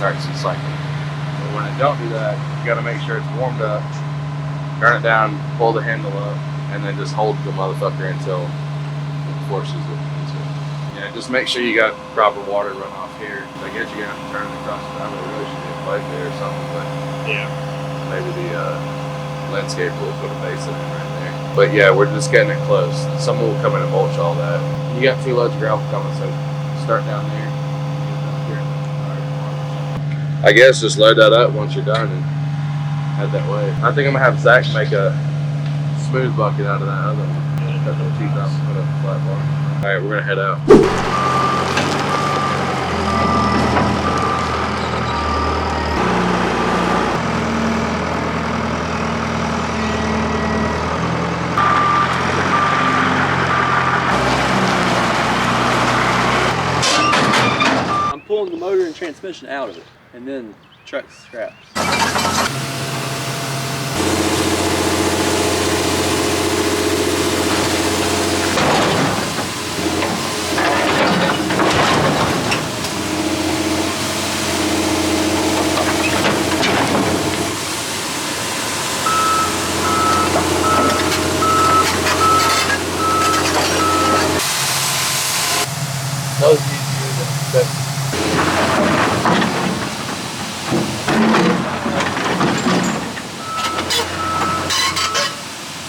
starts the cycle. But when it don't do that, you got to make sure it's warmed up, turn it down, pull the handle up, and then just hold the motherfucker until it forces it into it. Yeah, just make sure you got proper water runoff here. I guess you're gonna have to turn it across the driveway. Really should be a pipe there or something, but yeah, maybe the landscape will put a basin in right there. But yeah, we're just getting it close. Someone will come in and mulch all that. You got 2 loads of gravel coming, so start down there. I guess just load that up once you're done and head that way. I think I'm gonna have Zach make a smooth bucket out of that other one. Got no teeth out and put up a flat bar. All right, we're gonna head out. I'm pulling the motor and transmission out of it, and then truck scraps. That was easier than expected.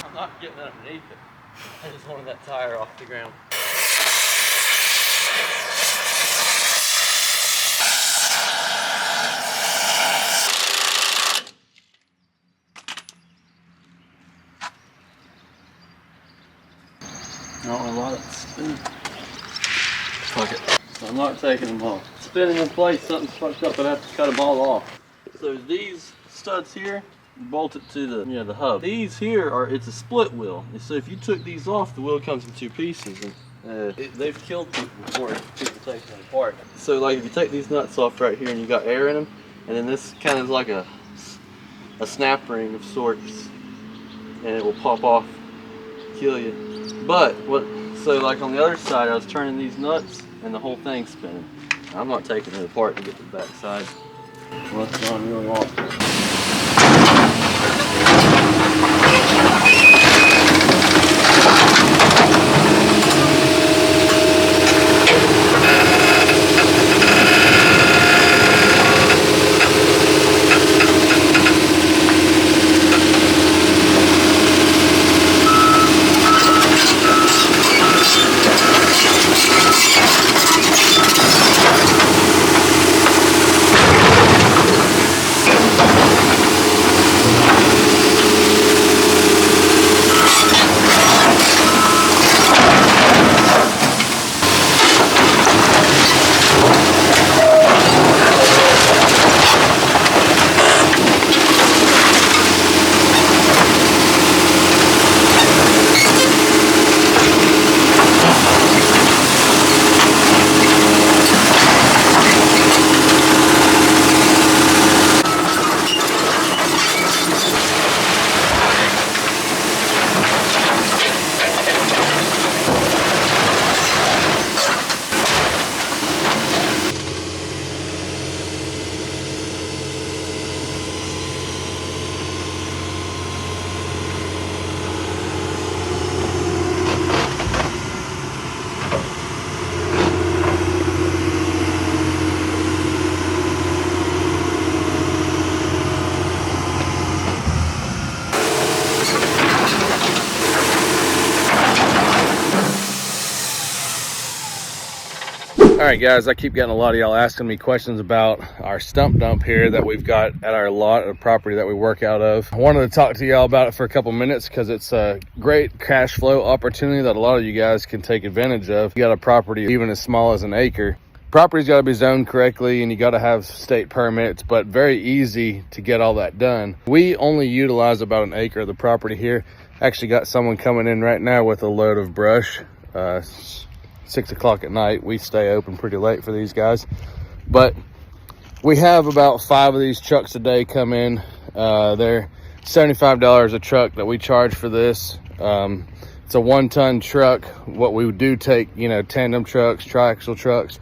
I'm not getting underneath it. I just wanted that tire off the ground. I don't know why that's spinning. Fuck it. So I'm not taking them off. Spinning in place, something's fucked up, but I have to cut them all off. So these studs here, bolt it to the hub. These here it's a split wheel. And so if you took these off, the wheel comes in 2 pieces. And they've killed people before, people taking them apart. So like if you take these nuts off right here and you got air in them, and then this kind of is like a snap ring of sorts, and it will pop off, kill you. But so like on the other side, I was turning these nuts and the whole thing's spinning. I'm not taking it apart to get to the back side. Well, that's not really long. All right, guys, I keep getting a lot of y'all asking me questions about our stump dump here that we've got at our lot of property that we work out of. I wanted to talk to y'all about it for a couple minutes because it's a great cash flow opportunity that a lot of you guys can take advantage of. You got a property even as small as an acre. Property's got to be zoned correctly and you got to have state permits, but very easy to get all that done. We only utilize about an acre of the property here. Actually got someone coming in right now with a load of brush. 6 o'clock at night. We stay open pretty late for these guys, but we have about 5 of these trucks a day come in. They're $75 a truck that we charge for this. It's a 1-ton truck. What we do take, you know, tandem trucks, triaxle trucks,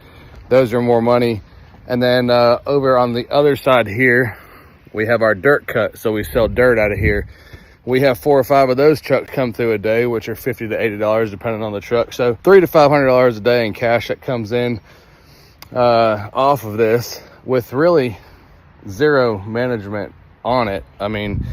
those are more money. And then over on the other side here, we have our dirt cut. So we sell dirt out of here. We have 4 or 5 of those trucks come through a day, which are $50 to $80 depending on the truck. So $300 to $500 a day in cash that comes in off of this with really zero management on it. I mean,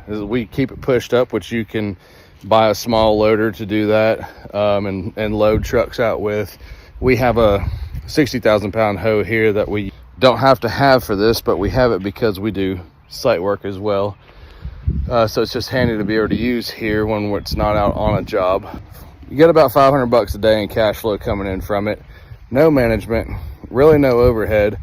we keep it pushed up, which you can buy a small loader to do that and load trucks out with. We have a 60,000 pound hoe here that we don't have to have for this, but we have it because we do site work as well. So it's just handy to be able to use here when it's not out on a job. You get about $500 a day in cash flow coming in from it. No management, really no overhead.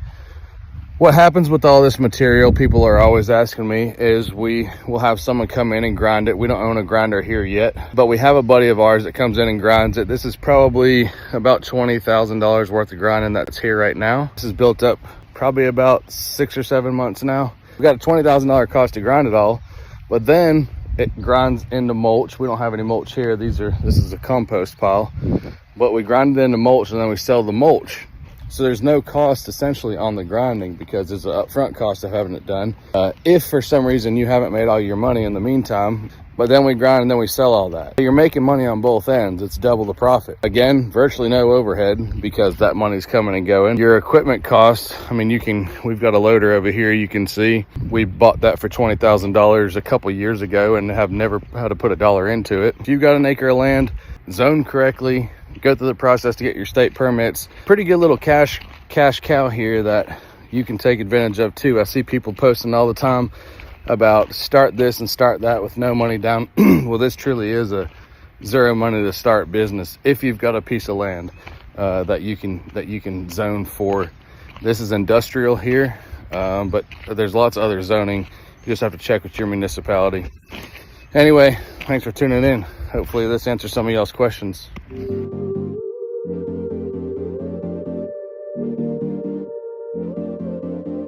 What happens with all this material, people are always asking me, is we will have someone come in and grind it. We don't own a grinder here yet, but we have a buddy of ours that comes in and grinds it. This is probably about $20,000 worth of grinding that's here right now. This is built up probably about 6 or 7 months now. We got a $20,000 cost to grind it all, but then it grinds into mulch. We don't have any mulch here. This is a compost pile, but we grind it into mulch and then we sell the mulch. So there's no cost essentially on the grinding because there's an upfront cost of having it done. If for some reason you haven't made all your money in the meantime, but then we grind and then we sell all that. You're making money on both ends. It's double the profit. Again, virtually no overhead because that money's coming and going. Your equipment costs, I mean, we've got a loader over here. You can see we bought that for $20,000 a couple years ago and have never had to put a dollar into it. If you've got an acre of land zoned correctly, go through the process to get your state permits. Pretty good little cash cow here that you can take advantage of too. I see people posting all the time about start this and start that with no money down. Well, this truly is a zero money to start business if you've got a piece of land that you can zone for. This is industrial here, but there's lots of other zoning. You just have to check with your municipality. Anyway, thanks for tuning in. Hopefully this answers some of y'all's questions.